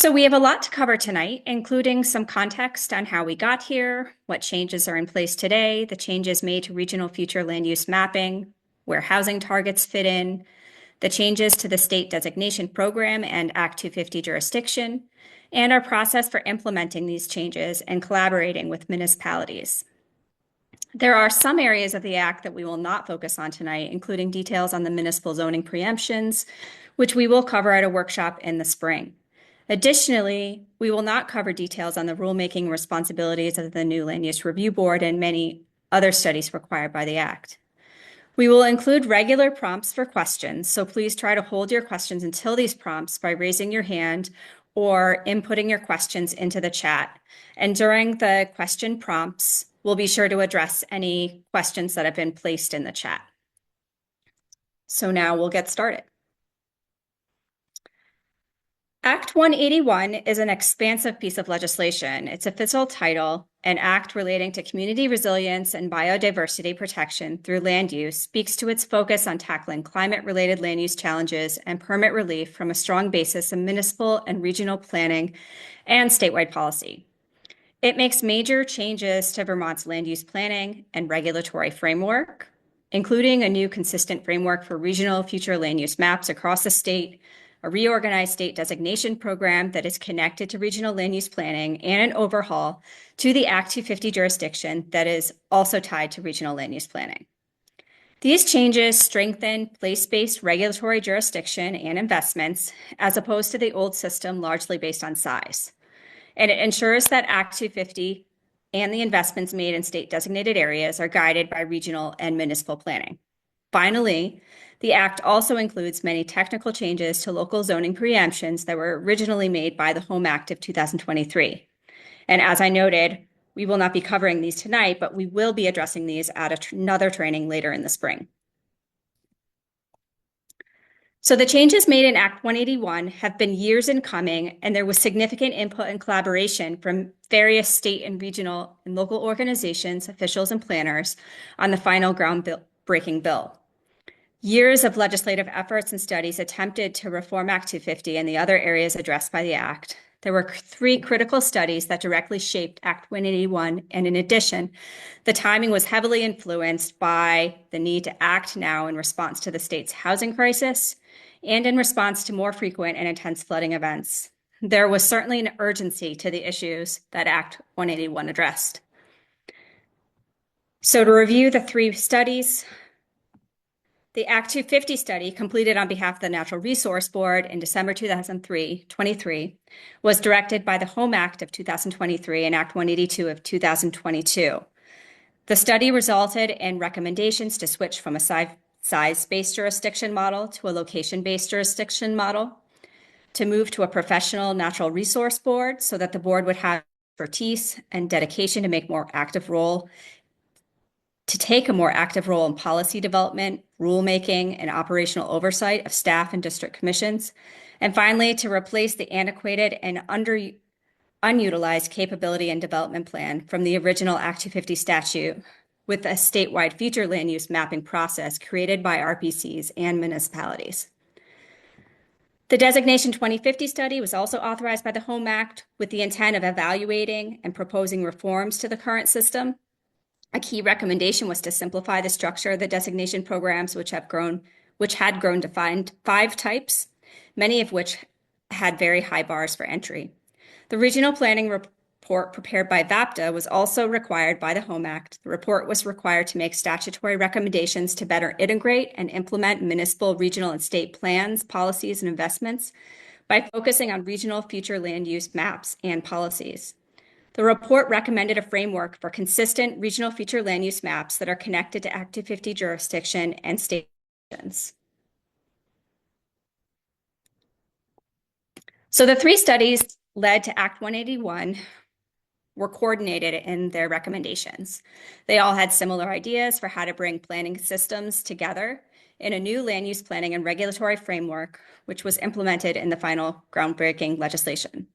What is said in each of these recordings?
So we have a lot to cover tonight, including some context on how we got here, what changes are in place today, the changes made to regional future land use mapping, where housing targets fit in, the changes to the state designation program and Act 250 jurisdiction, and our process for implementing these changes and collaborating with municipalities. There are some areas of the Act that we will not focus on tonight, including details on the municipal zoning preemptions, which we will cover at a workshop in the spring. Additionally, we will not cover details on the rulemaking responsibilities of the new Land Use Review Board and many other studies required by the Act. We will include regular prompts for questions, so please try to hold your questions until these prompts by raising your hand or inputting your questions into the chat. And during the question prompts, we'll be sure to address any questions that have been placed in the chat. So now we'll get started. Act 181 is an expansive piece of legislation. Its official title, an act relating to community resilience and biodiversity protection through land use, speaks to its focus on tackling climate-related land use challenges and permit relief from a strong basis in municipal and regional planning and statewide policy. It makes major changes to Vermont's land use planning and regulatory framework, including a new consistent framework for regional future land use maps across the state, a reorganized state designation program that is connected to regional land use planning, and an overhaul to the Act 250 jurisdiction that is also tied to regional land use planning. These changes strengthen place-based regulatory jurisdiction and investments, as opposed to the old system largely based on size. And it ensures that Act 250 and the investments made in state designated areas are guided by regional and municipal planning. Finally, the Act also includes many technical changes to local zoning preemptions that were originally made by the Home Act of 2023. And as I noted, we will not be covering these tonight, but we will be addressing these at another training later in the spring. So the changes made in Act 181 have been years in coming, and there was significant input and collaboration from various state and regional and local organizations, officials, and planners on the final groundbreaking bill. Years of legislative efforts and studies attempted to reform Act 250 and the other areas addressed by the Act. There were 3 critical studies that directly shaped Act 181, and in addition, the timing was heavily influenced by the need to act now in response to the state's housing crisis and in response to more frequent and intense flooding events. There was certainly an urgency to the issues that Act 181 addressed. So to review the 3 studies, the Act 250 study, completed on behalf of the Natural Resource Board in December 2023, was directed by the Home Act of 2023 and Act 182 of 2022. The study resulted in recommendations to switch from a size-based jurisdiction model to a location-based jurisdiction model, to move to a professional natural resource board so that the board would have expertise and dedication to take a more active role in policy development, rulemaking, and operational oversight of staff and district commissions. And finally, to replace the antiquated and unutilized capability and development plan from the original Act 250 statute with a statewide future land use mapping process created by RPCs and municipalities. The Designation 2050 study was also authorized by the Home Act with the intent of evaluating and proposing reforms to the current system. A key recommendation was to simplify the structure of the designation programs, which had grown to 5 types, many of which had very high bars for entry. The regional planning report prepared by VAPTA was also required by the Home Act. The report was required to make statutory recommendations to better integrate and implement municipal, regional, and state plans, policies, and investments by focusing on regional future land use maps and policies. The report recommended a framework for consistent regional future land use maps that are connected to Act 250 jurisdiction and state jurisdictions. So the 3 studies led to Act 181 were coordinated in their recommendations. They all had similar ideas for how to bring planning systems together in a new land use planning and regulatory framework, which was implemented in the final groundbreaking legislation.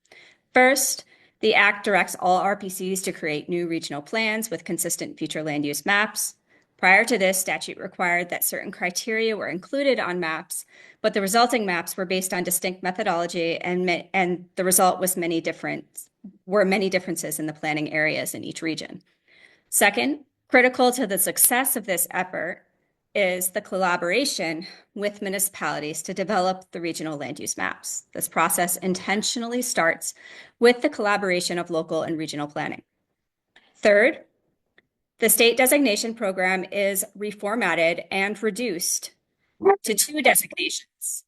First, the Act directs all RPCs to create new regional plans with consistent future land use maps. Prior to this, statute required that certain criteria were included on maps, but the resulting maps were based on distinct methodology, and the result was many differences in the planning areas in each region. Second, critical to the success of this effort is the collaboration with municipalities to develop the regional land use maps. This process intentionally starts with the collaboration of local and regional planning. Third, the state designation program is reformatted and reduced to 2 designations.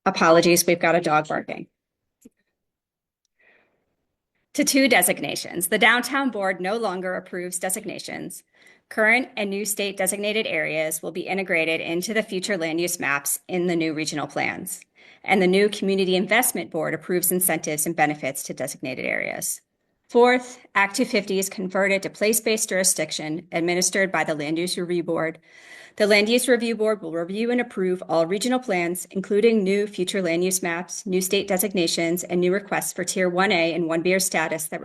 Apologies, we've got a dog barking. To 2 designations. The Downtown Board no longer approves designations. Current and new state designated areas will be integrated into the future land use maps in the new regional plans. And the new Community Investment Board approves incentives and benefits to designated areas. Fourth, Act 250 is converted to place-based jurisdiction administered by the Land Use Review Board. The Land Use Review Board will review and approve all regional plans, including new future land use maps, new state designations, and new requests for Tier 1A and 1B or status that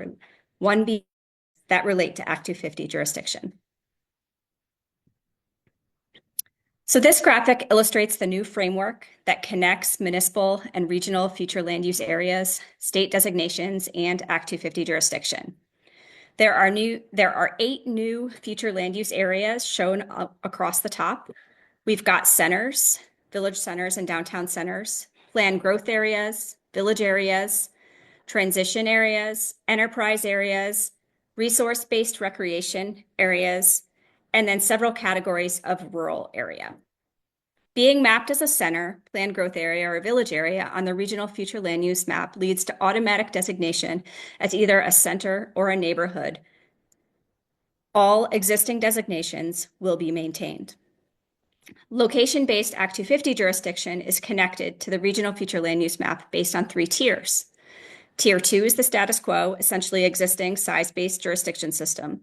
relate to Act 250 jurisdiction. So this graphic illustrates the new framework that connects municipal and regional future land use areas, state designations, and Act 250 jurisdiction. There are 8 new future land use areas shown across the top. We've got centers, village centers and downtown centers, planned growth areas, village areas, transition areas, enterprise areas, resource-based recreation areas, and then several categories of rural area. Being mapped as a center, planned growth area, or village area on the regional future land use map leads to automatic designation as either a center or a neighborhood. All existing designations will be maintained. Location-based Act 250 jurisdiction is connected to the regional future land use map based on 3 tiers. Tier 2 is the status quo, essentially existing size-based jurisdiction system.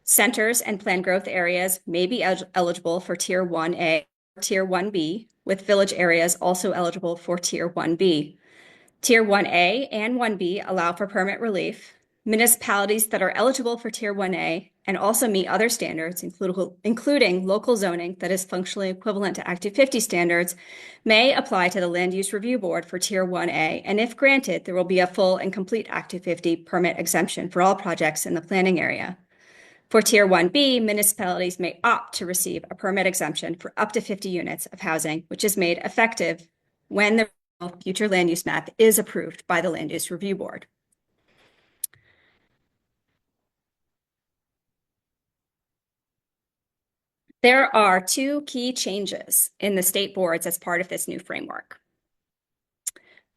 Centers and planned growth areas may be eligible for Tier 1A or Tier 1B, with village areas also eligible for Tier 1B. Tier 1A and 1B allow for permit relief. Municipalities that are eligible for Tier 1A and also meet other standards, including local zoning that is functionally equivalent to Act 250 standards, may apply to the Land Use Review Board for Tier 1A, and if granted, there will be a full and complete Act 250 permit exemption for all projects in the planning area. For Tier 1B, municipalities may opt to receive a permit exemption for up to 50 units of housing, which is made effective when the future land use map is approved by the Land Use Review Board. There are 2 key changes in the state boards as part of this new framework.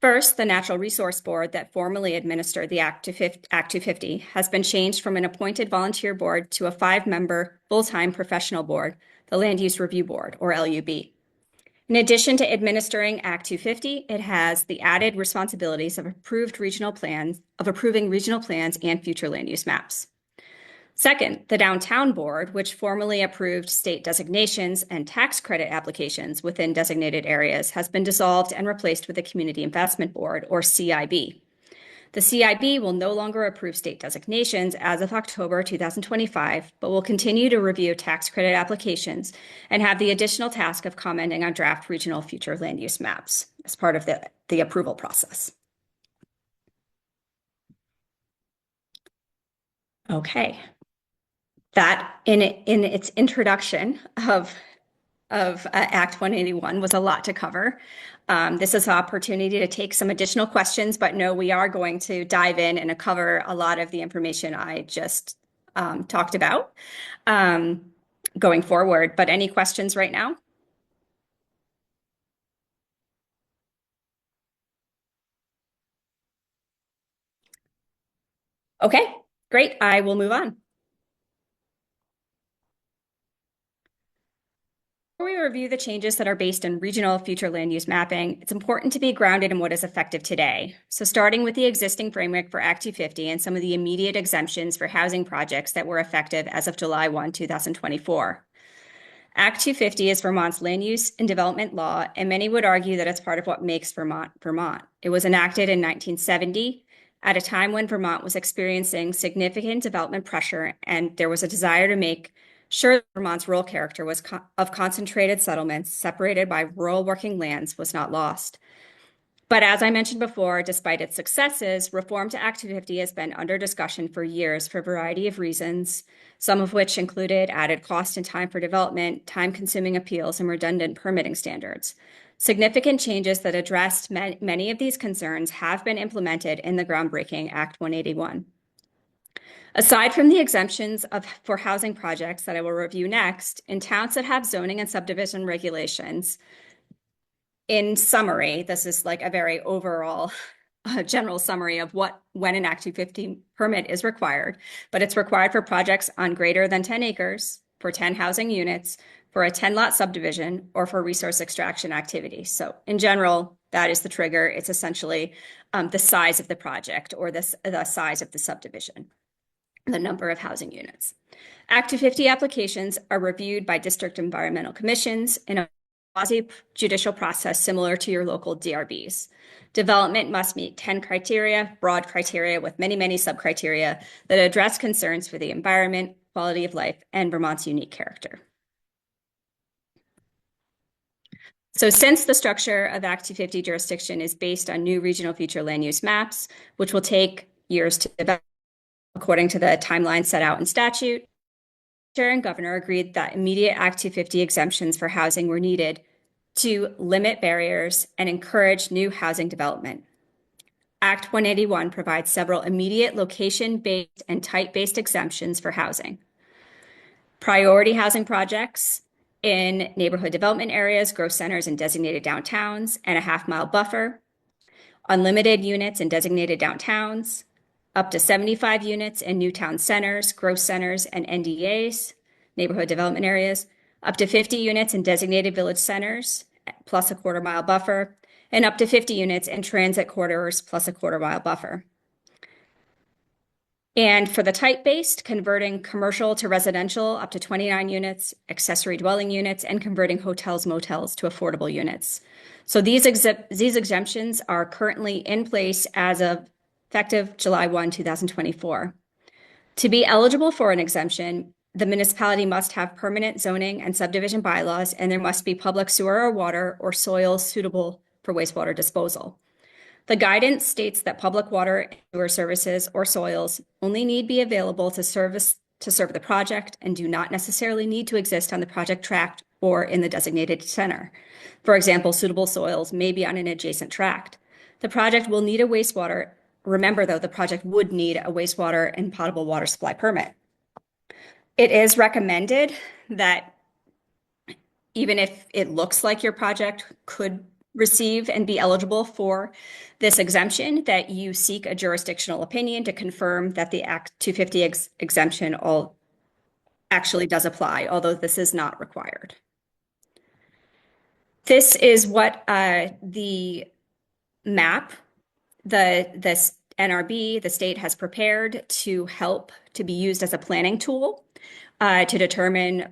First, the Natural Resource Board that formally administered the Act 250 has been changed from an appointed volunteer board to a 5-member full-time professional board, the Land Use Review Board, or LUB. In addition to administering Act 250, it has the added responsibilities of approving regional plans and future land use maps. Second, the Downtown Board, which formally approved state designations and tax credit applications within designated areas, has been dissolved and replaced with the Community Investment Board, or CIB. The CIB will no longer approve state designations as of October 2025, but will continue to review tax credit applications and have the additional task of commenting on draft regional future land use maps as part of the approval process. Okay. That in its introduction of Act 181 was a lot to cover. This is an opportunity to take some additional questions, but no, we are going to dive in and cover a lot of the information I just talked about going forward. But any questions right now? Okay, great. I will move on. Before we review the changes that are based in regional future land use mapping, it's important to be grounded in what is effective today. So starting with the existing framework for Act 250 and some of the immediate exemptions for housing projects that were effective as of July 1, 2024. Act 250 is Vermont's land use and development law, and many would argue that it's part of what makes Vermont Vermont. It was enacted in 1970 at a time when Vermont was experiencing significant development pressure, and there was a desire to make sure that Vermont's rural character of concentrated settlements separated by rural working lands was not lost. But as I mentioned before, despite its successes, reform to Act 250 has been under discussion for years for a variety of reasons, some of which included added cost and time for development, time-consuming appeals, and redundant permitting standards. Significant changes that addressed many of these concerns have been implemented in the groundbreaking Act 181. Aside from the exemptions for housing projects that I will review next, in towns that have zoning and subdivision regulations, in summary, this is like a very overall general summary of when an Act 250 permit is required, but it's required for projects on greater than 10 acres, for 10 housing units, for a 10-lot subdivision, or for resource extraction activity. So in general, that is the trigger. It's essentially the size of the project or the size of the subdivision, the number of housing units. Act 250 applications are reviewed by district environmental commissions in a quasi-judicial process similar to your local DRBs. Development must meet 10 criteria, broad criteria with many, many sub-criteria that address concerns for the environment, quality of life, and Vermont's unique character. So since the structure of Act 250 jurisdiction is based on new regional future land use maps, which will take years to develop according to the timeline set out in statute, Chair and Governor agreed that immediate Act 250 exemptions for housing were needed to limit barriers and encourage new housing development. Act 181 provides several immediate location-based and type-based exemptions for housing. Priority housing projects in neighborhood development areas, growth centers, and designated downtowns, and a half-mile buffer. Unlimited units in designated downtowns, up to 75 units in new town centers, growth centers, and NDAs, neighborhood development areas, up to 50 units in designated village centers, plus a quarter-mile buffer, and up to 50 units in transit corridors, plus a quarter-mile buffer. And for the type-based, converting commercial to residential up to 29 units, accessory dwelling units, and converting hotels, motels to affordable units. So these exemptions are currently in place as of effective July 1, 2024. To be eligible for an exemption, the municipality must have permanent zoning and subdivision bylaws, and there must be public sewer or water or soils suitable for wastewater disposal. The guidance states that public water and sewer services or soils only need be available to serve the project and do not necessarily need to exist on the project tract or in the designated center. For example, suitable soils may be on an adjacent tract. The project will need a wastewater. Remember, though, the project would need a wastewater and potable water supply permit. It is recommended that even if it looks like your project could receive and be eligible for this exemption, that you seek a jurisdictional opinion to confirm that the Act 250 exemption actually does apply, although this is not required. This is what the map the NRB, the state has prepared to help to be used as a planning tool to determine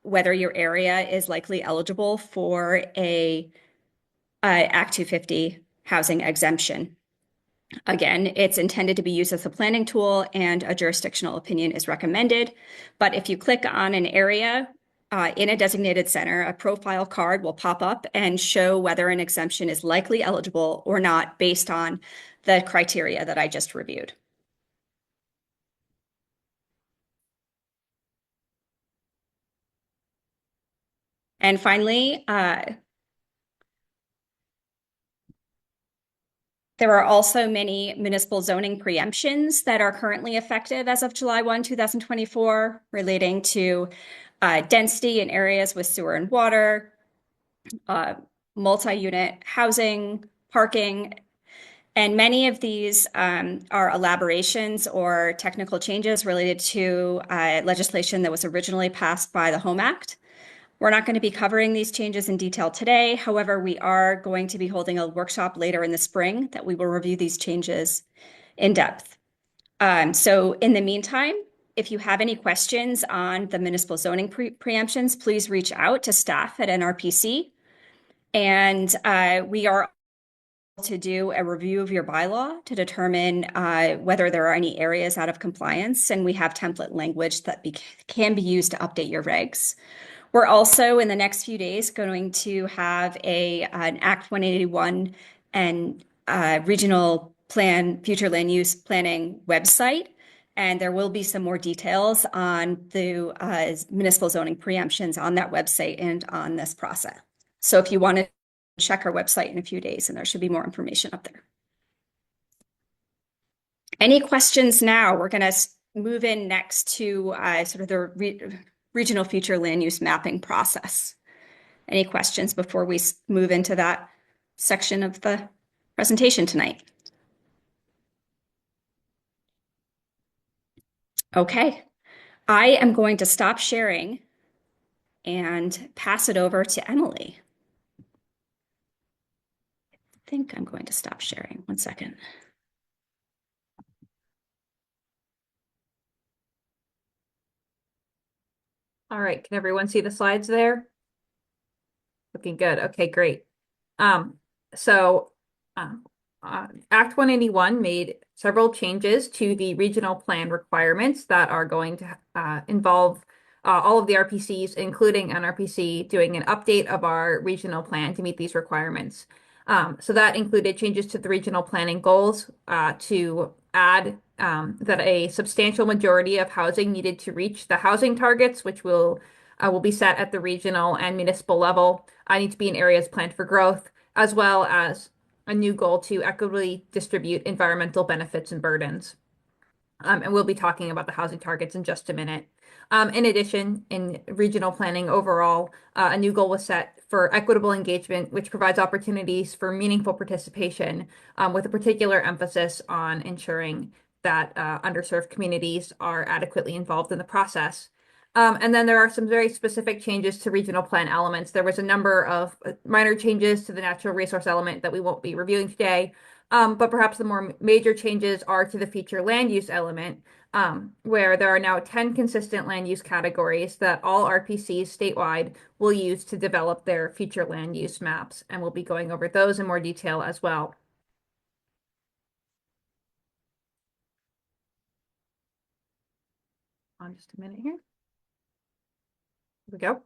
whether your area is likely eligible for a Act 250 housing exemption. Again, it's intended to be used as a planning tool and a jurisdictional opinion is recommended. But if you click on an area in a designated center, a profile card will pop up and show whether an exemption is likely eligible or not based on the criteria that I just reviewed. And finally, there are also many municipal zoning preemptions that are currently effective as of July 1, 2024, relating to density in areas with sewer and water, multi-unit housing, parking, and many of these are elaborations or technical changes related to legislation that was originally passed by the Home Act. We're not going to be covering these changes in detail today. However, we are going to be holding a workshop later in the spring that we will review these changes in depth. So in the meantime, if you have any questions on the municipal zoning preemptions, please reach out to staff at NRPC. And we are to do a review of your bylaw to determine whether there are any areas out of compliance, and we have template language that can be used to update your regs. We're also in the next few days going to have an Act 181 and regional plan, future land use planning website. And there will be some more details on the municipal zoning preemptions on that website and on this process. So if you want to check our website in a few days, and there should be more information up there. Any questions now? We're going to move in next to sort of the regional future land use mapping process. Any questions before we move into that section of the presentation tonight? Okay, I am going to stop sharing and pass it over to Emily. I think I'm going to stop sharing. One second. All right, can everyone see the slides there? Looking good. Okay, great. So Act 181 made several changes to the regional plan requirements that are going to involve all of the RPCs, including NRPC, doing an update of our regional plan to meet these requirements. So that included changes to the regional planning goals to add that a substantial majority of housing needed to reach the housing targets, which will be set at the regional and municipal level, need to be in areas planned for growth, as well as a new goal to equitably distribute environmental benefits and burdens. And we'll be talking about the housing targets in just a minute. In addition, in regional planning overall, a new goal was set for equitable engagement, which provides opportunities for meaningful participation, with a particular emphasis on ensuring that underserved communities are adequately involved in the process. And then there are some very specific changes to regional plan elements. There was a number of minor changes to the natural resource element that we won't be reviewing today. But perhaps the more major changes are to the future land use element, where there are now 10 consistent land use categories that all RPCs statewide will use to develop their future land use maps. And we'll be going over those in more detail as well. On just a minute here. Here we go.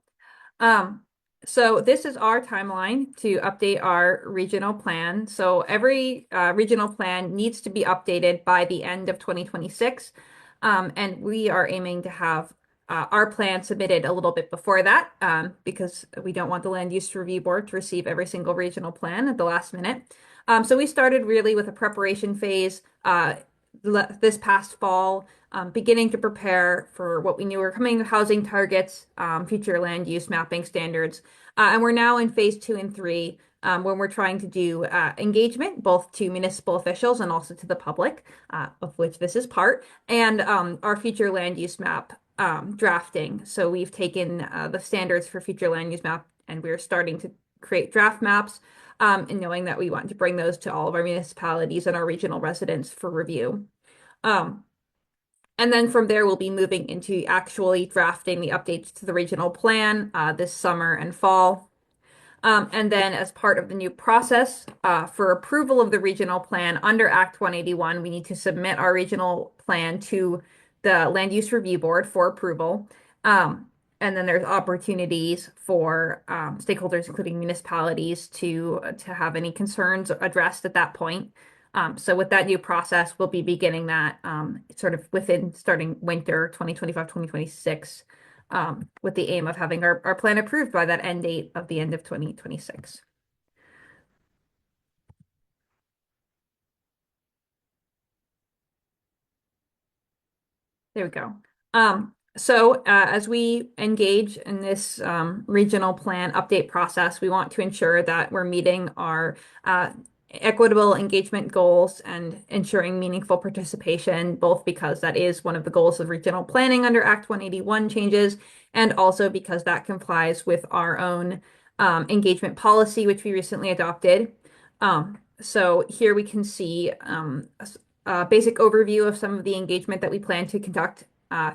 So this is our timeline to update our regional plan. So every regional plan needs to be updated by the end of 2026. And we are aiming to have our plan submitted a little bit before that because we don't want the Land Use Review Board to receive every single regional plan at the last minute. So we started really with a preparation phase this past fall, beginning to prepare for what we knew were coming housing targets, future land use mapping standards. And we're now in phase 2 and 3 when we're trying to do engagement, both to municipal officials and also to the public, of which this is part, and our future land use map drafting. So we've taken the standards for future land use map and we're starting to create draft maps. And knowing that we want to bring those to all of our municipalities and our regional residents for review. And then from there, we'll be moving into actually drafting the updates to the regional plan this summer and fall. And then as part of the new process for approval of the regional plan under Act 181, we need to submit our regional plan to the Land Use Review Board for approval. And then there's opportunities for stakeholders, including municipalities, to have any concerns addressed at that point. So with that new process, we'll be beginning that sort of within starting winter 2025, 2026, with the aim of having our plan approved by that end date of the end of 2026. There we go. So as we engage in this regional plan update process, we want to ensure that we're meeting our equitable engagement goals and ensuring meaningful participation, both because that is one of the goals of regional planning under Act 181 changes, and also because that complies with our own engagement policy, which we recently adopted. So here we can see a basic overview of some of the engagement that we plan to conduct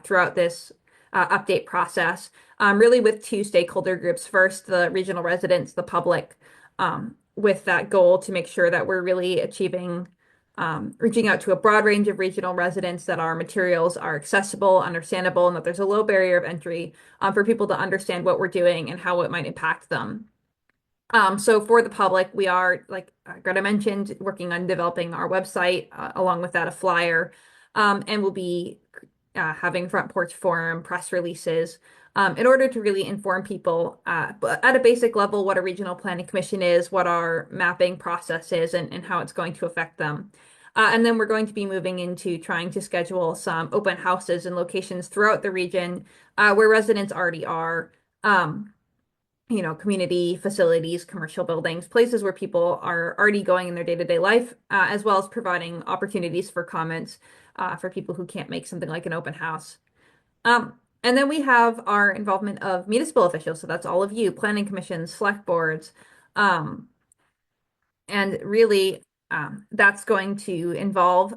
throughout this update process, really with two stakeholder groups. First, the regional residents, the public, with that goal to make sure that we're really achieving reaching out to a broad range of regional residents, that our materials are accessible, understandable, and that there's a low barrier of entry for people to understand what we're doing and how it might impact them. So for the public, we are, like Greta mentioned, working on developing our website, along with that, a flyer, and we'll be having front porch forum, press releases, in order to really inform people, but at a basic level, what a regional planning commission is, what our mapping process is, and how it's going to affect them. And then we're going to be moving into trying to schedule some open houses in locations throughout the region, where residents already are. Community facilities, commercial buildings, places where people are already going in their day-to-day life, as well as providing opportunities for comments for people who can't make something like an open house. And then we have our involvement of municipal officials. So that's all of you, planning commissions, select boards. And really, that's going to involve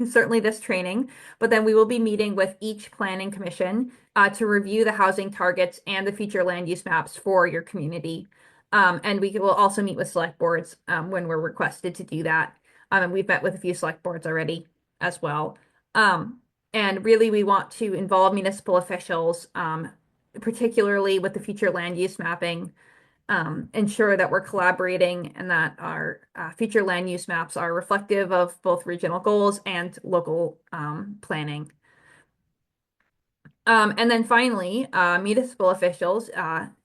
certainly this training, but then we will be meeting with each planning commission to review the housing targets and the future land use maps for your community. And we will also meet with select boards when we're requested to do that. And we've met with a few select boards already as well. And really, we want to involve municipal officials, particularly with the future land use mapping, ensure that we're collaborating and that our future land use maps are reflective of both regional goals and local planning. And then finally, municipal officials,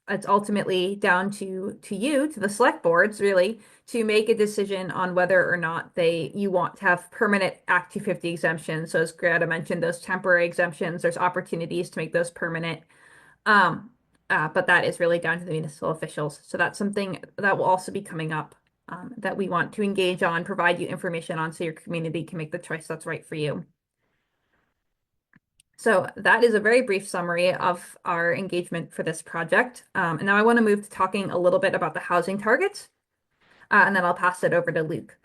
it's ultimately down to you, to the select boards, really, to make a decision on whether or not you want to have permanent Act 250 exemptions. So as Greta mentioned, those temporary exemptions, there's opportunities to make those permanent. But that is really down to the municipal officials. So that's something that will also be coming up, that we want to engage on, provide you information on, so your community can make the choice that's right for you. So that is a very brief summary of our engagement for this project. And now I want to move to talking a little bit about the housing targets, and then I'll pass it over to Luke.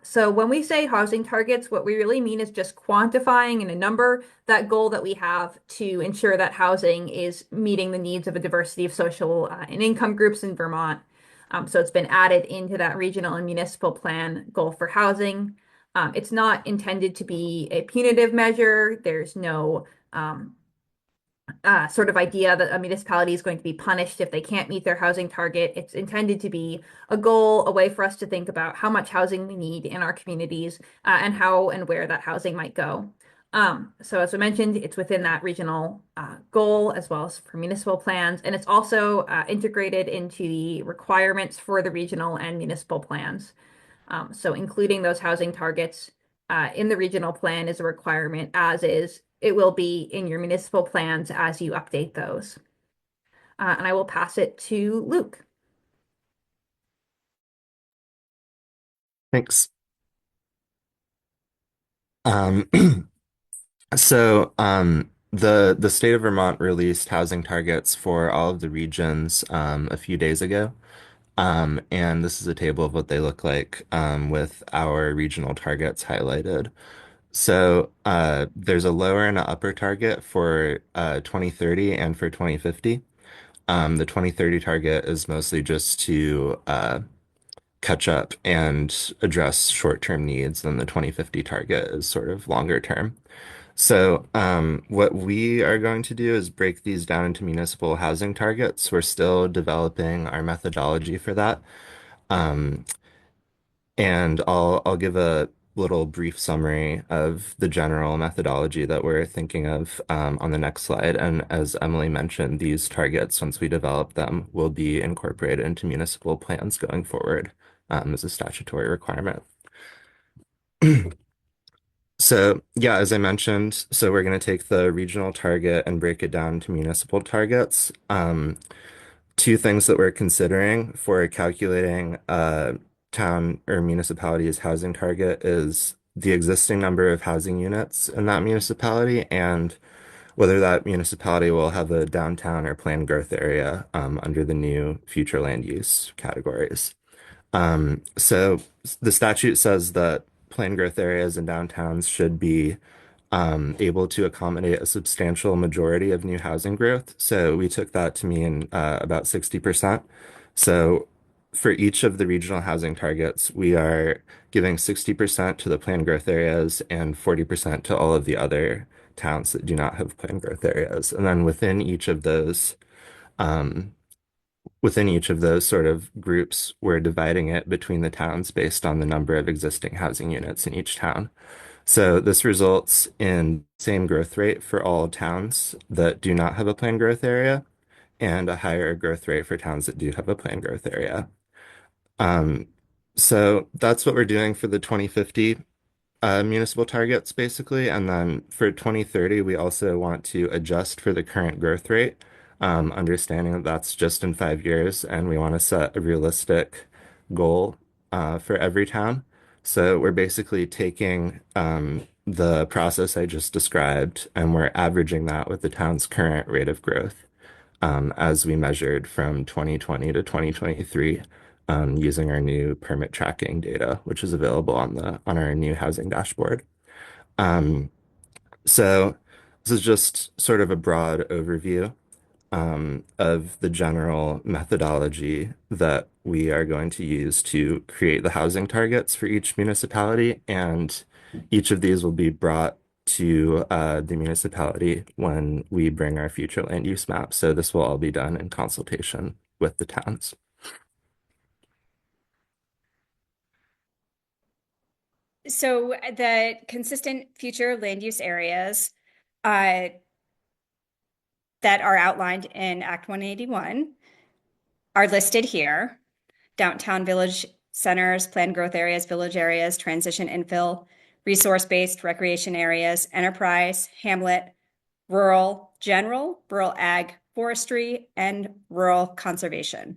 So when we say housing targets, what we really mean is just quantifying in a number that goal that we have to ensure that housing is meeting the needs of a diversity of social and income groups in Vermont. So it's been added into that regional and municipal plan goal for housing. It's not intended to be a punitive measure. There's no sort of idea that a municipality is going to be punished if they can't meet their housing target. It's intended to be a goal, a way for us to think about how much housing we need in our communities, and how and where that housing might go. So as I mentioned, it's within that regional goal as well as for municipal plans, and it's also integrated into the requirements for the regional and municipal plans. So including those housing targets in the regional plan is a requirement, as is it will be in your municipal plans as you update those. And I will pass it to Luke. Thanks. Um, the state of Vermont released housing targets for all of the regions a few days ago. And this is a table of what they look like with our regional targets highlighted. So there's a lower and an upper target for 2030 and for 2050. The 2030 target is mostly just to catch up and address short-term needs, and the 2050 target is sort of longer term. So, what we are going to do is break these down into municipal housing targets. We're still developing our methodology for that. Um, and I'll give a little brief summary of the general methodology that we're thinking of on the next slide. And as Emily mentioned, these targets, once we develop them, will be incorporated into municipal plans going forward as a statutory requirement. So yeah, as I mentioned, so we're going to take the regional target and break it down to municipal targets. Two things that we're considering for calculating a town or municipality's housing target is the existing number of housing units in that municipality and whether that municipality will have a downtown or planned growth area under the new future land use categories. So the statute says that planned growth areas and downtowns should be able to accommodate a substantial majority of new housing growth. So we took that to mean about 60%. So for each of the regional housing targets, we are giving 60% to the planned growth areas and 40% to all of the other towns that do not have planned growth areas. And then um, within each of those sort of groups, we're dividing it between the towns based on the number of existing housing units in each town. So this results in same growth rate for all towns that do not have a planned growth area and a higher growth rate for towns that do have a planned growth area. Um, so that's what we're doing for the 2050 municipal targets, basically. And then for 2030, we also want to adjust for the current growth rate, understanding that that's just in 5 years, and we want to set a realistic goal for every town. So we're basically taking the process I just described, and we're averaging that with the town's current rate of growth as we measured from 2020 to 2023 using our new permit tracking data, which is available on our new housing dashboard. Um, so this is just sort of a broad overview of the general methodology that we are going to use to create the housing targets for each municipality, and each of these will be brought to the municipality when we bring our future land use map. So this will all be done in consultation with the towns. So the consistent future land use areas uh, that are outlined in Act 181 are listed here. Downtown village centers, planned growth areas, village areas, transition infill, resource-based recreation areas, enterprise, hamlet, rural, general, rural ag, forestry, and rural conservation.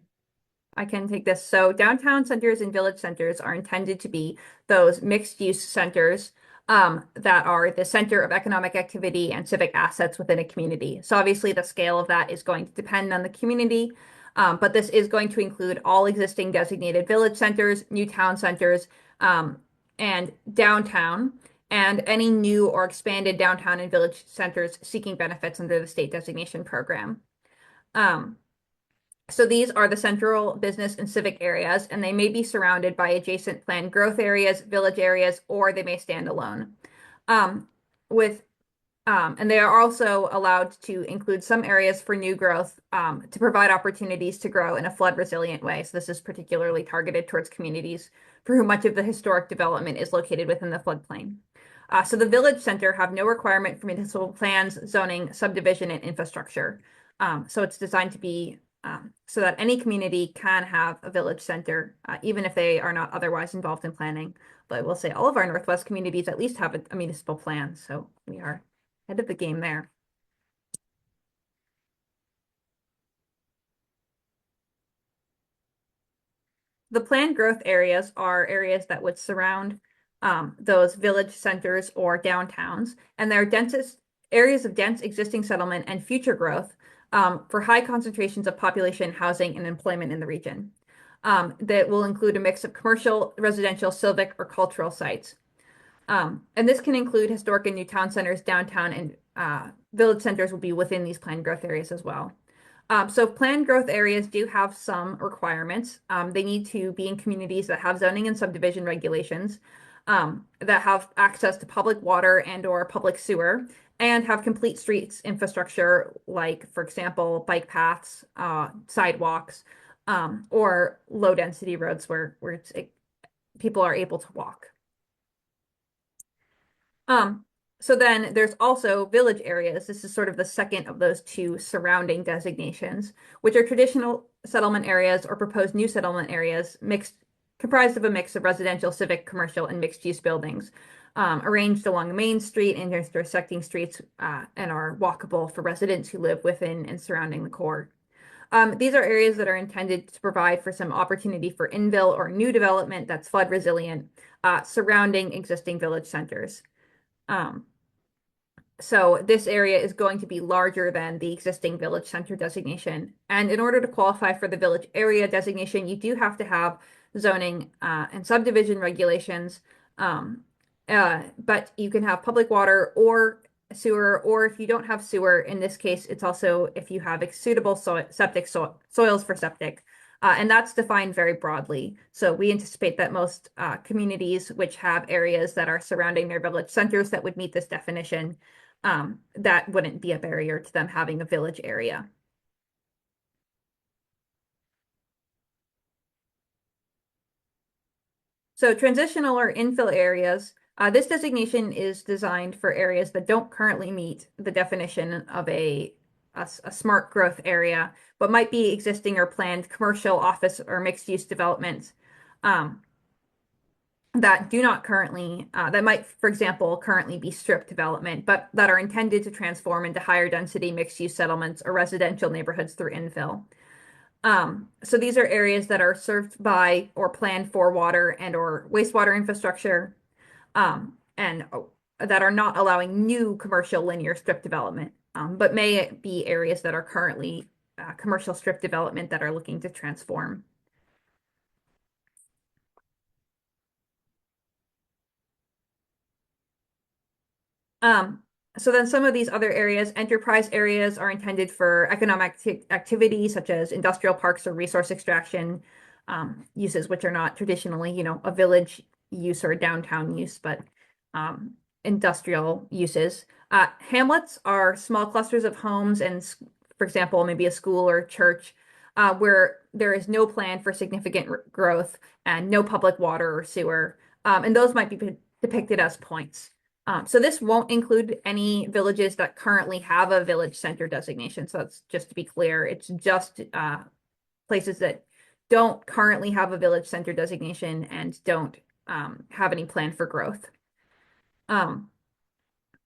I can take this. So downtown centers and village centers are intended to be those mixed use centers that are the center of economic activity and civic assets within a community. So obviously the scale of that is going to depend on the community, but this is going to include all existing designated village centers, new town centers, and downtown, and any new or expanded downtown and village centers seeking benefits under the state designation program. Um, so these are the central business and civic areas, and they may be surrounded by adjacent planned growth areas, village areas, or they may stand alone. Um, with and they are also allowed to include some areas for new growth to provide opportunities to grow in a flood resilient way. So this is particularly targeted towards communities for whom much of the historic development is located within the floodplain. So the village center have no requirement for municipal plans, zoning, subdivision, and infrastructure. So it's designed to be so that any community can have a village center, even if they are not otherwise involved in planning. But I will say all of our Northwest communities at least have a municipal plan, so we are ahead of the game there. The planned growth areas are areas that would surround those village centers or downtowns, and they're densest areas of dense existing settlement and future growth for high concentrations of population, housing, and employment in the region. That will include a mix of commercial, residential, civic, or cultural sites. And this can include historic and new town centers, downtown, and village centers will be within these planned growth areas as well. So planned growth areas do have some requirements. They need to be in communities that have zoning and subdivision regulations, that have access to public water and or public sewer, and have complete streets infrastructure, like, for example, bike paths, sidewalks, or low density roads where people are able to walk. So then there's also village areas. This is sort of the second of those two surrounding designations, which are traditional settlement areas or proposed new settlement areas comprised of a mix of residential, civic, commercial, and mixed-use buildings, arranged along Main Street and intersecting streets, and are walkable for residents who live within and surrounding the core. These are areas that are intended to provide for some opportunity for infill or new development that's flood resilient, surrounding existing village centers. So this area is going to be larger than the existing village center designation. And in order to qualify for the village area designation, you do have to have zoning and subdivision regulations. But you can have public water or sewer, or if you don't have sewer, in this case, it's also if you have suitable soils for septic. And that's defined very broadly. So we anticipate that most communities which have areas that are surrounding their village centers that would meet this definition, that wouldn't be a barrier to them having a village area. So transitional or infill areas, this designation is designed for areas that don't currently meet the definition of a smart growth area, but might be existing or planned commercial, office, or mixed-use developments um, that do not currently, that might, for example, currently be strip development, but that are intended to transform into higher density mixed-use settlements or residential neighborhoods through infill. So these are areas that are served by or planned for water and or wastewater infrastructure, and that are not allowing new commercial linear strip development, but may be areas that are currently commercial strip development that are looking to transform. Um, so then some of these other areas, enterprise areas, are intended for economic activity such as industrial parks or resource extraction uses, which are not traditionally, a village use or a downtown use, but um, industrial uses. Hamlets are small clusters of homes and, for example, maybe a school or church where there is no plan for significant growth and no public water or sewer. And those might be depicted as points. So this won't include any villages that currently have a village center designation. So that's just to be clear, it's just places that don't currently have a village center designation and don't have any plan for growth. Um,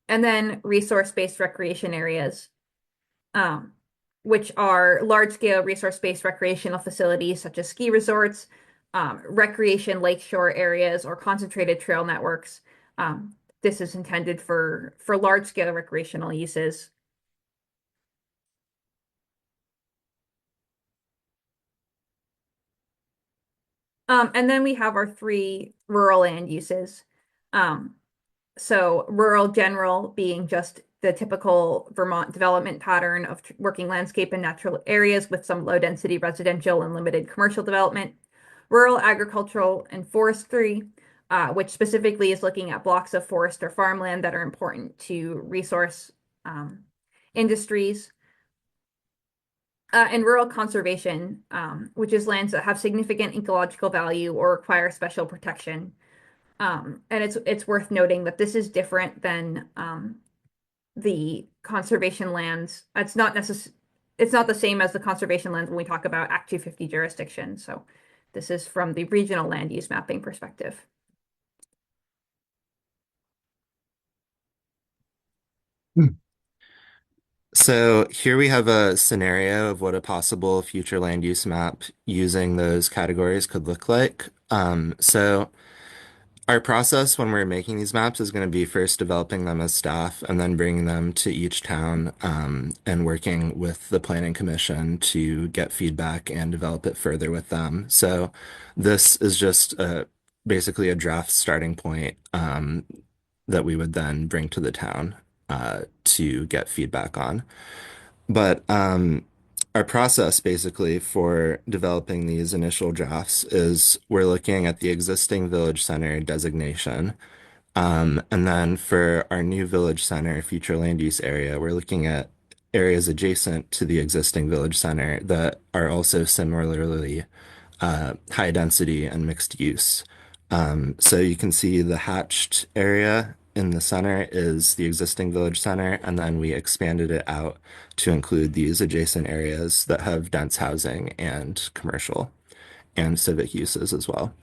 and then resource-based recreation areas, um, which are large-scale resource-based recreational facilities such as ski resorts, recreation lakeshore areas, or concentrated trail networks. This is intended for large-scale recreational uses. And then we have our three rural land uses. Um, so rural general being just the typical Vermont development pattern of working landscape and natural areas with some low density residential and limited commercial development. Rural agricultural and forestry, which specifically is looking at blocks of forest or farmland that are important to resource industries. And rural conservation, which is lands that have significant ecological value or require special protection. And it's worth noting that this is different than the conservation lands. It's not the same as the conservation lands when we talk about Act 250 jurisdiction. So this is from the regional land use mapping perspective. So here we have a scenario of what a possible future land use map using those categories could look like. So our process when we're making these maps is going to be first developing them as staff and then bringing them to each town and working with the planning commission to get feedback and develop it further with them. So this is just basically a draft starting point that we would then bring to the town to get feedback on. But our process basically for developing these initial drafts is we're looking at the existing village center designation. And then for our new village center future land use area, we're looking at areas adjacent to the existing village center that are also similarly high density and mixed use. So you can see the hatched area in the center is the existing village center, and then we expanded it out to include these adjacent areas that have dense housing and commercial and civic uses as well.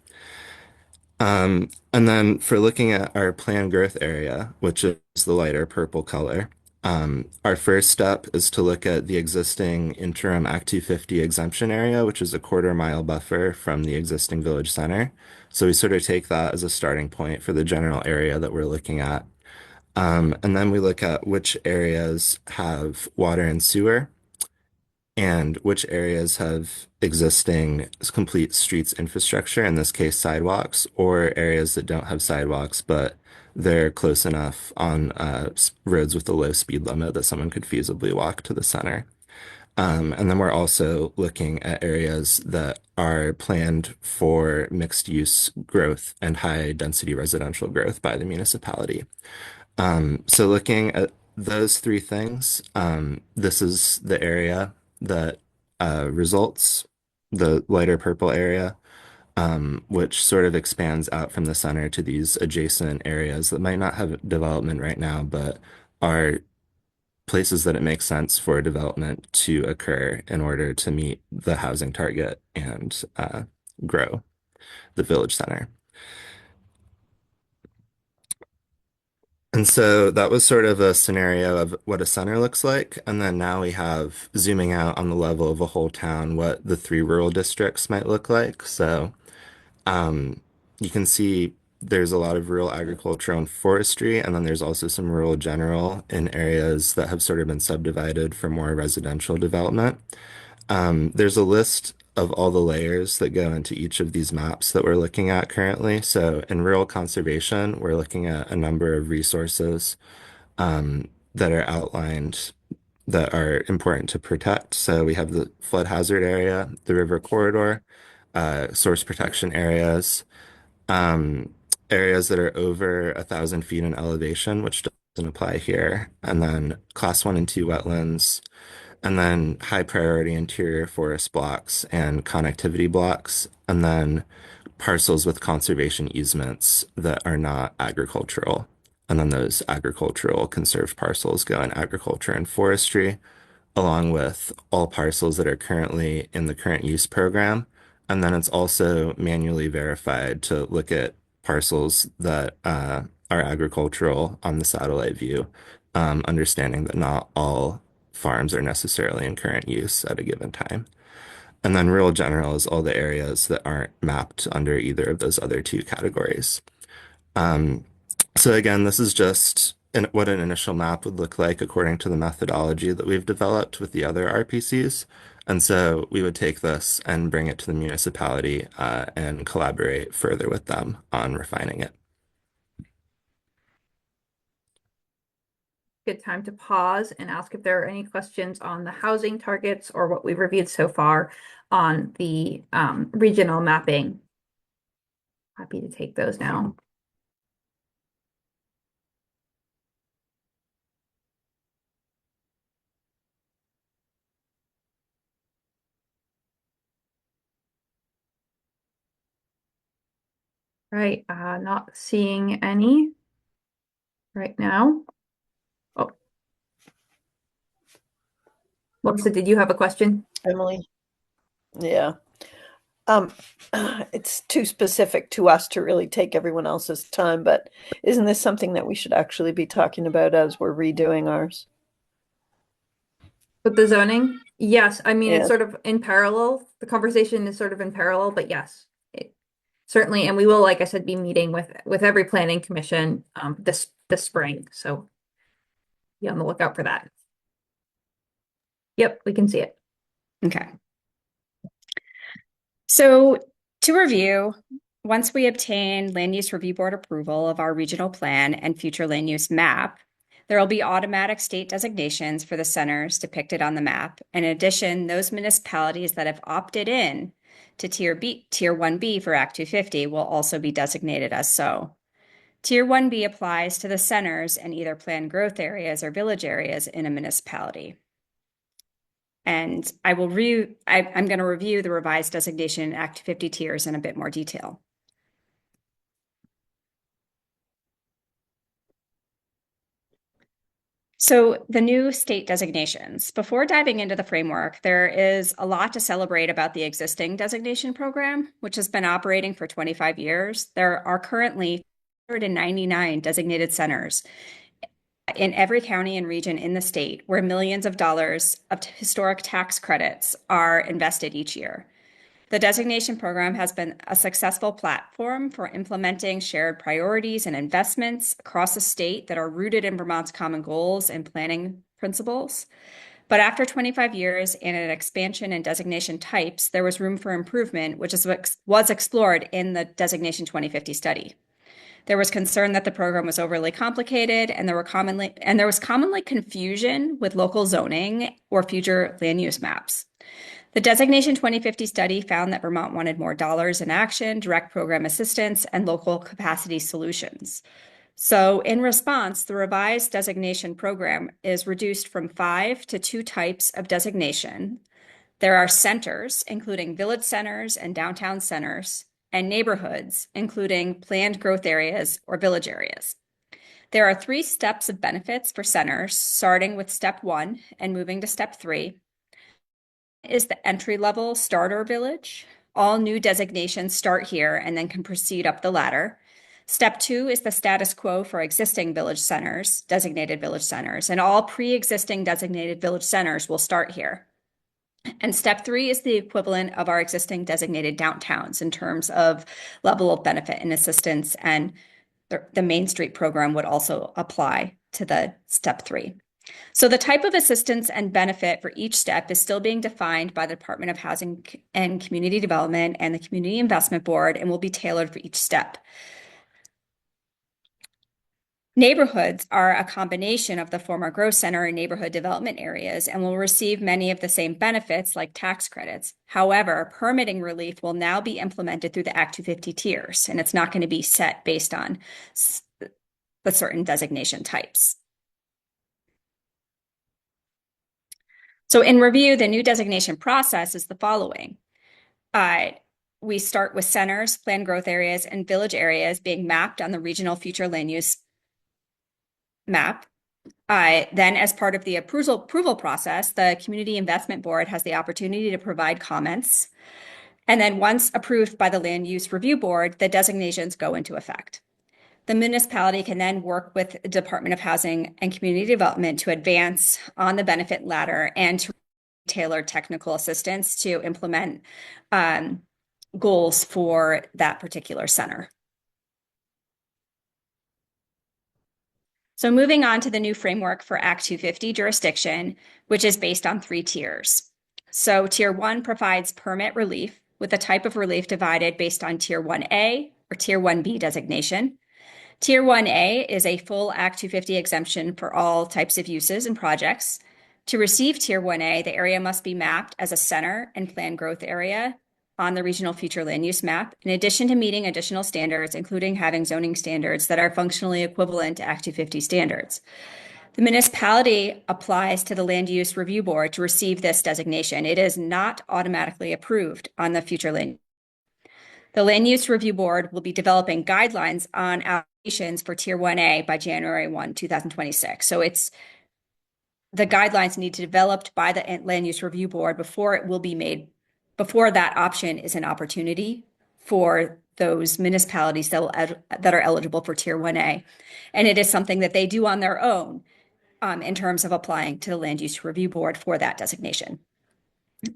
And then for looking at our planned growth area, which is the lighter purple color, our first step is to look at the existing interim Act 250 exemption area, which is a quarter-mile buffer from the existing village center. So we sort of take that as a starting point for the general area that we're looking at. And then we look at which areas have water and sewer and which areas have existing complete streets infrastructure, in this case sidewalks, or areas that don't have sidewalks but they're close enough on roads with a low speed limit that someone could feasibly walk to the center. And then we're also looking at areas that are planned for mixed use growth and high density residential growth by the municipality. So looking at those three things, this is the area that results, the lighter purple area, which sort of expands out from the center to these adjacent areas that might not have development right now, but are places that it makes sense for development to occur in order to meet the housing target and grow the village center. And so that was sort of a scenario of what a center looks like. And then now we have zooming out on the level of a whole town, what the three rural districts might look like. So um, you can see there's a lot of rural agriculture and forestry, and then there's also some rural general in areas that have sort of been subdivided for more residential development. There's a list of all the layers that go into each of these maps that we're looking at currently. So in rural conservation, we're looking at a number of resources that are outlined that are important to protect. So we have the flood hazard area, the river corridor, source protection areas, um, areas that are over 1,000 feet in elevation, which doesn't apply here, and then class one and two wetlands, and then high priority interior forest blocks and connectivity blocks, and then parcels with conservation easements that are not agricultural. And then those agricultural conserved parcels go in agriculture and forestry, along with all parcels that are currently in the current use program. And then it's also manually verified to look at parcels that are agricultural on the satellite view, understanding that not all farms are necessarily in current use at a given time. And then rural general is all the areas that aren't mapped under either of those other two categories. Um, so again, this is just what an initial map would look like according to the methodology that we've developed with the other RPCs. And so we would take this and bring it to the municipality and collaborate further with them on refining it. Good time to pause and ask if there are any questions on the housing targets or what we've reviewed so far on the regional mapping. Happy to take those now. Right, not seeing any right now. Oh, Melissa, did you have a question? Emily. Yeah. Um, it's too specific to us to really take everyone else's time, but isn't this something that we should actually be talking about as we're redoing ours? With the zoning? Yes, I mean, it's Yes. sort of in parallel. The conversation is sort of in parallel, but yes, certainly. And we will, like I said, be meeting with every planning commission this spring. So be on the lookout for that. Yep, we can see it. Okay. So to review, once we obtain land use review board approval of our regional plan and future land use map, there will be automatic state designations for the centers depicted on the map. In addition, those municipalities that have opted in to Tier 1B for Act 250 will also be designated as so. Tier 1B applies to the centers and either planned growth areas or village areas in a municipality. And I'm going to review the revised designation in Act 250 tiers in a bit more detail. So the new state designations. Before diving into the framework, there is a lot to celebrate about the existing designation program, which has been operating for 25 years. There are currently 199 designated centers in every county and region in the state where millions of dollars of historic tax credits are invested each year. The designation program has been a successful platform for implementing shared priorities and investments across the state that are rooted in Vermont's common goals and planning principles. But after 25 years and an expansion in designation types, there was room for improvement, which was explored in the Designation 2050 study. There was concern that the program was overly complicated, and there was commonly confusion with local zoning or future land use maps. The Designation 2050 study found that Vermont wanted more dollars in action, direct program assistance, and local capacity solutions. So, in response, the revised designation program is reduced from 5 to 2 types of designation. There are centers, including village centers and downtown centers, and neighborhoods, including planned growth areas or village areas. There are 3 steps of benefits for centers, starting with step 1 and moving to step 3. Is the entry-level starter village. All new designations start here and then can proceed up the ladder. Step 2 is the status quo for existing village centers, designated village centers, and all pre-existing designated village centers will start here. And step 3 is the equivalent of our existing designated downtowns in terms of level of benefit and assistance, and the Main Street program would also apply to the step 3. So the type of assistance and benefit for each step is still being defined by the Department of Housing and Community Development and the Community Investment Board and will be tailored for each step. Neighborhoods are a combination of the former growth center and neighborhood development areas and will receive many of the same benefits like tax credits. However, permitting relief will now be implemented through the Act 250 tiers, and it's not going to be set based on the certain designation types. So in review, the new designation process is the following. We start with centers, planned growth areas, and village areas being mapped on the regional future land use map. Then as part of the approval process, the Community Investment Board has the opportunity to provide comments. And then once approved by the Land Use Review Board, the designations go into effect. The municipality can then work with the Department of Housing and Community Development to advance on the benefit ladder and to tailor technical assistance to implement goals for that particular center. So moving on to the new framework for Act 250 jurisdiction, which is based on 3 tiers. So Tier 1 provides permit relief with a type of relief divided based on Tier 1A or Tier 1B designation. Tier 1A is a full Act 250 exemption for all types of uses and projects. To receive Tier 1A, the area must be mapped as a center and planned growth area on the regional future land use map, in addition to meeting additional standards, including having zoning standards that are functionally equivalent to Act 250 standards. The municipality applies to the Land Use Review Board to receive this designation. It is not automatically approved on the future land. The Land Use Review Board will be developing guidelines on applications for Tier 1A by January 1, 2026. So the guidelines need to be developed by the Land Use Review Board before it will be made, before that option is an opportunity for those municipalities that are eligible for Tier 1A. And it is something that they do on their own in terms of applying to the Land Use Review Board for that designation.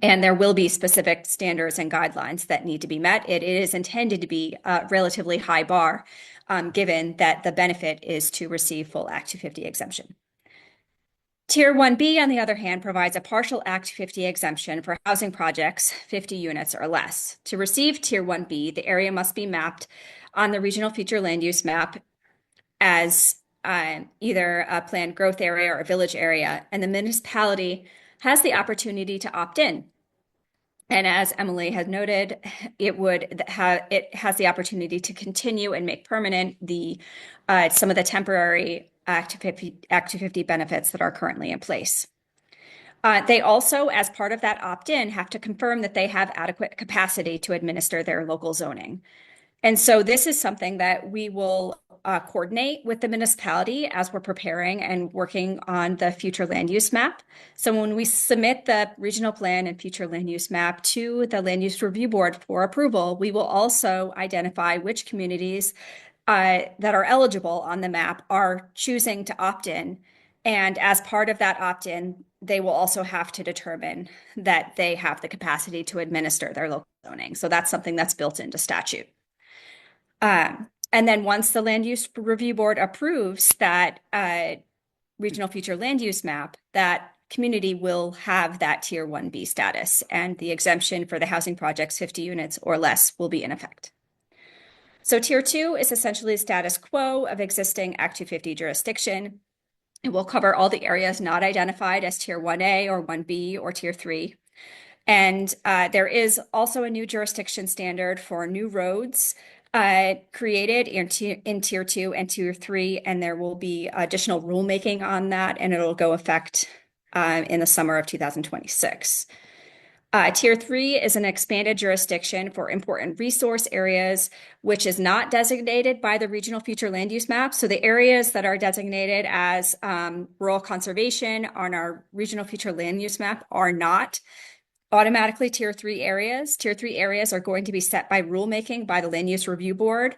And there will be specific standards and guidelines that need to be met. It is intended to be a relatively high bar, given that the benefit is to receive full Act 250 exemption. Tier 1B, on the other hand, provides a partial Act 250 exemption for housing projects 50 units or less. To receive Tier 1B, the area must be mapped on the regional future land use map as either a planned growth area or a village area, and the municipality has the opportunity to opt in. And as Emily has noted, it has the opportunity to continue and make permanent some of the temporary Act 250 benefits that are currently in place. They also, as part of that opt-in, have to confirm that they have adequate capacity to administer their local zoning. And so this is something that we will coordinate with the municipality as we're preparing and working on the future land use map. So when we submit the regional plan and future land use map to the Land Use Review Board for approval, we will also identify which communities that are eligible on the map are choosing to opt in. And as part of that opt-in, they will also have to determine that they have the capacity to administer their local zoning. So that's something that's built into statute. And then once the Land Use Review Board approves that regional future land use map, that community will have that Tier 1B status, and the exemption for the housing projects 50 units or less will be in effect. So Tier 2 is essentially the status quo of existing Act 250 jurisdiction. It will cover all the areas not identified as Tier 1A or 1B or Tier 3. And there is also a new jurisdiction standard for new roads created in Tier 2 and Tier 3, and there will be additional rulemaking on that, and it'll go effect in the summer of 2026. Tier 3 is an expanded jurisdiction for important resource areas, which is not designated by the regional future land use map. So the areas that are designated as rural conservation on our regional future land use map are not automatically Tier 3 areas. Tier 3 areas are going to be set by rulemaking by the Land Use Review Board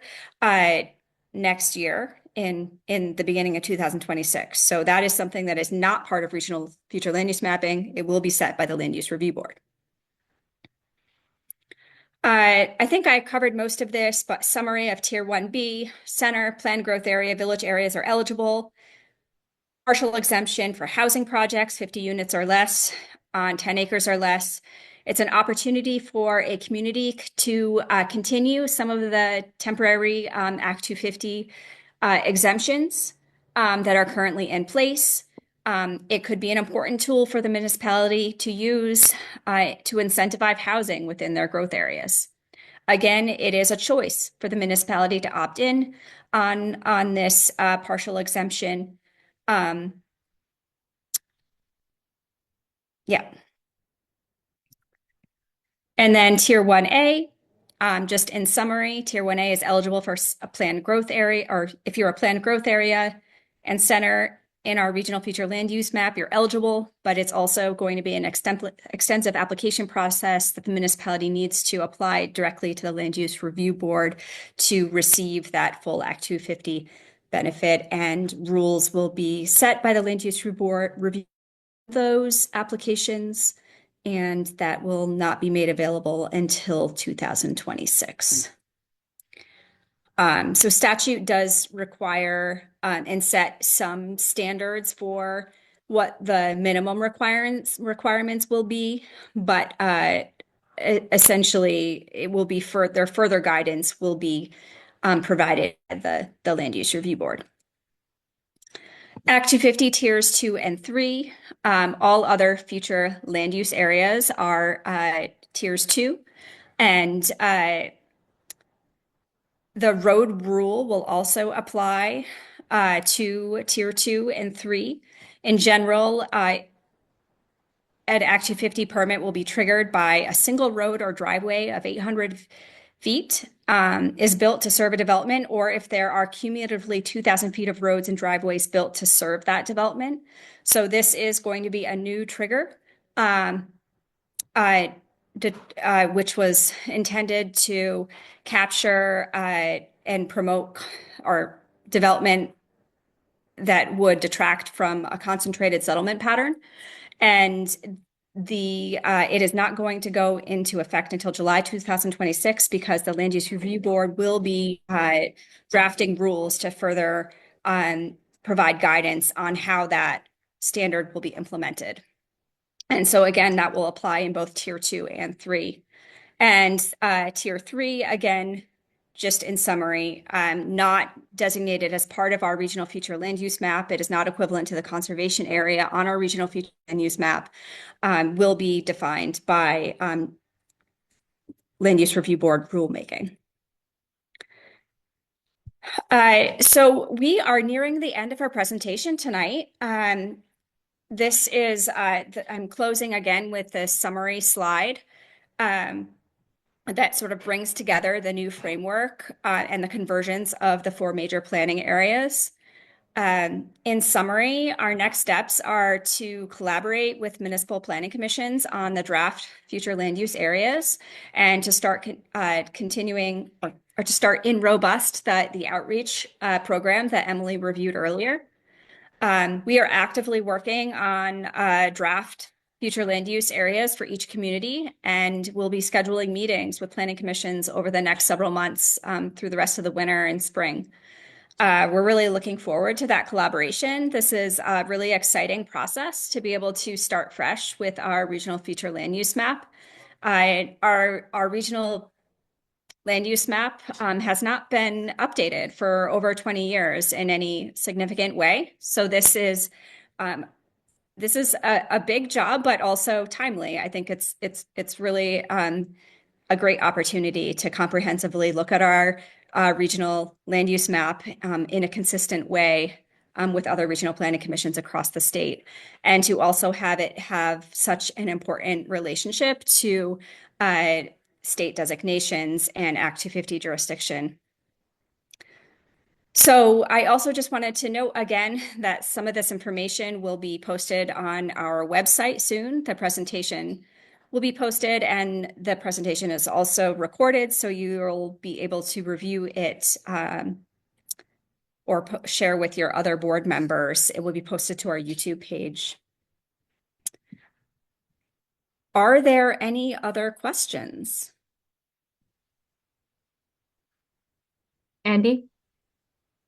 next year in the beginning of 2026. So that is something that is not part of regional future land use mapping. It will be set by the Land Use Review Board. I think I covered most of this, but summary of Tier 1B, center, planned growth area, village areas are eligible. Partial exemption for housing projects, 50 units or less on 10 acres or less. It's an opportunity for a community to continue some of the temporary Act 250 exemptions that are currently in place. It could be an important tool for the municipality to use to incentivize housing within their growth areas. Again, it is a choice for the municipality to opt in on this partial exemption. Yeah. And then Tier 1A, just in summary, Tier 1A is eligible for a planned growth area, or if you're a planned growth area and center in our regional future land use map, you're eligible, but it's also going to be an extensive application process that the municipality needs to apply directly to the Land Use Review Board to receive that full Act 250 benefit, and rules will be set by the Land Use Review Board, review those applications, and that will not be made available until 2026. So statute does require and set some standards for what the minimum requirements will be, but essentially it will be further guidance will be provided by the Land Use Review Board. Act 250 Tiers 2 and 3. All other future land use areas are Tiers 2, and the road rule will also apply to Tier 2 and 3. In general, an Act 250 permit will be triggered by a single road or driveway of 800 feet is built to serve a development, or if there are cumulatively 2,000 feet of roads and driveways built to serve that development. So this is going to be a new trigger, which was intended to capture and promote our development that would detract from a concentrated settlement pattern. And it is not going to go into effect until July 2026 because the Land Use Review Board will be drafting rules to further provide guidance on how that standard will be implemented. And so again, that will apply in both Tier 2 and 3. And Tier 3, again, just in summary, not designated as part of our regional future land use map. It is not equivalent to the conservation area on our regional future land use map, will be defined by Land Use Review Board rulemaking. So we are nearing the end of our presentation tonight. This is, I'm closing again with this summary slide. That sort of brings together the new framework and the conversions of the 4 major planning areas. In summary, our next steps are to collaborate with municipal planning commissions on the draft future land use areas and to start continuing or to start in robust the outreach program that Emily reviewed earlier. We are actively working on draft future land use areas for each community, and we'll be scheduling meetings with planning commissions over the next several months through the rest of the winter and spring. We're really looking forward to that collaboration. This is a really exciting process to be able to start fresh with our regional future land use map. Our regional land use map has not been updated for over 20 years in any significant way. So um, this is a big job, but also timely. I think it's really a great opportunity to comprehensively look at our regional land use map in a consistent way with other regional planning commissions across the state, and to also have it have such an important relationship to uh, state designations and Act 250 jurisdiction. So I also just wanted to note again that some of this information will be posted on our website soon. The presentation will be posted, and the presentation is also recorded, so you'll be able to review it or share with your other board members. It will be posted to our YouTube page. Are there any other questions? Andy?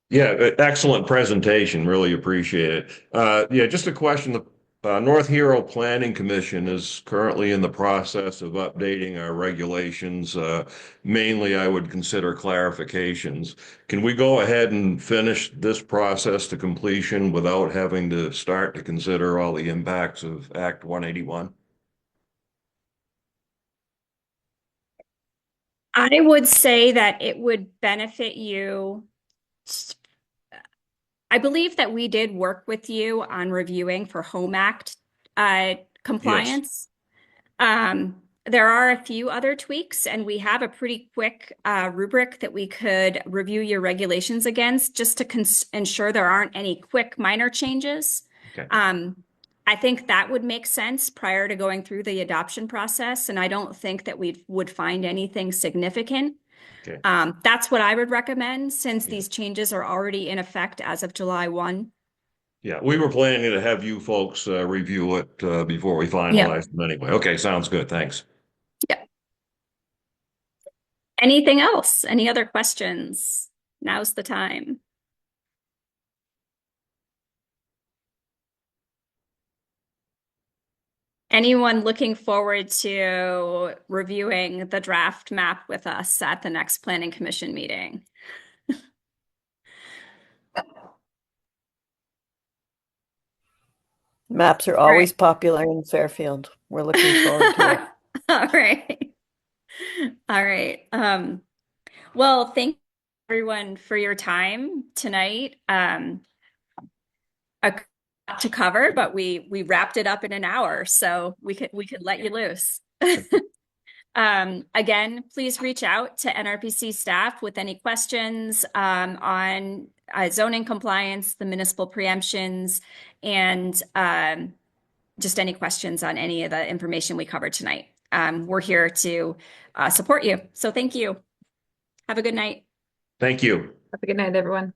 Yeah, excellent presentation. Really appreciate it. Yeah, just a question. The North Hero Planning Commission is currently in the process of updating our regulations. Mainly, I would consider clarifications. Can we go ahead and finish this process to completion without having to start to consider all the impacts of Act 181? I would say that it would benefit you. I believe that we did work with you on reviewing for Home Act Yes. compliance. There are a few other tweaks, and we have a pretty quick rubric that we could review your regulations against just to ensure there aren't any quick minor changes. Okay. I think that would make sense prior to going through the adoption process, and I don't think that we would find anything significant. Okay. That's what I would recommend since Yeah. these changes are already in effect as of July 1. Yeah, we were planning to have you folks review it before we Yeah. finalize them anyway. Okay, sounds good. Thanks. Yeah. Anything else? Any other questions? Now's the time. Anyone looking forward to reviewing the draft map with us at the next Planning Commission meeting? Maps are always popular in Fairfield. We're looking forward to it. All right. All right. Well, thank you everyone for your time tonight. A lot to cover, but we wrapped it up in an hour, so we could let you loose. Again, please reach out to NRPC staff with any questions on zoning compliance, the municipal preemptions, and just any questions on any of the information we covered tonight. We're here to support you. So thank you. Have a good night. Thank you. Have a good night, everyone.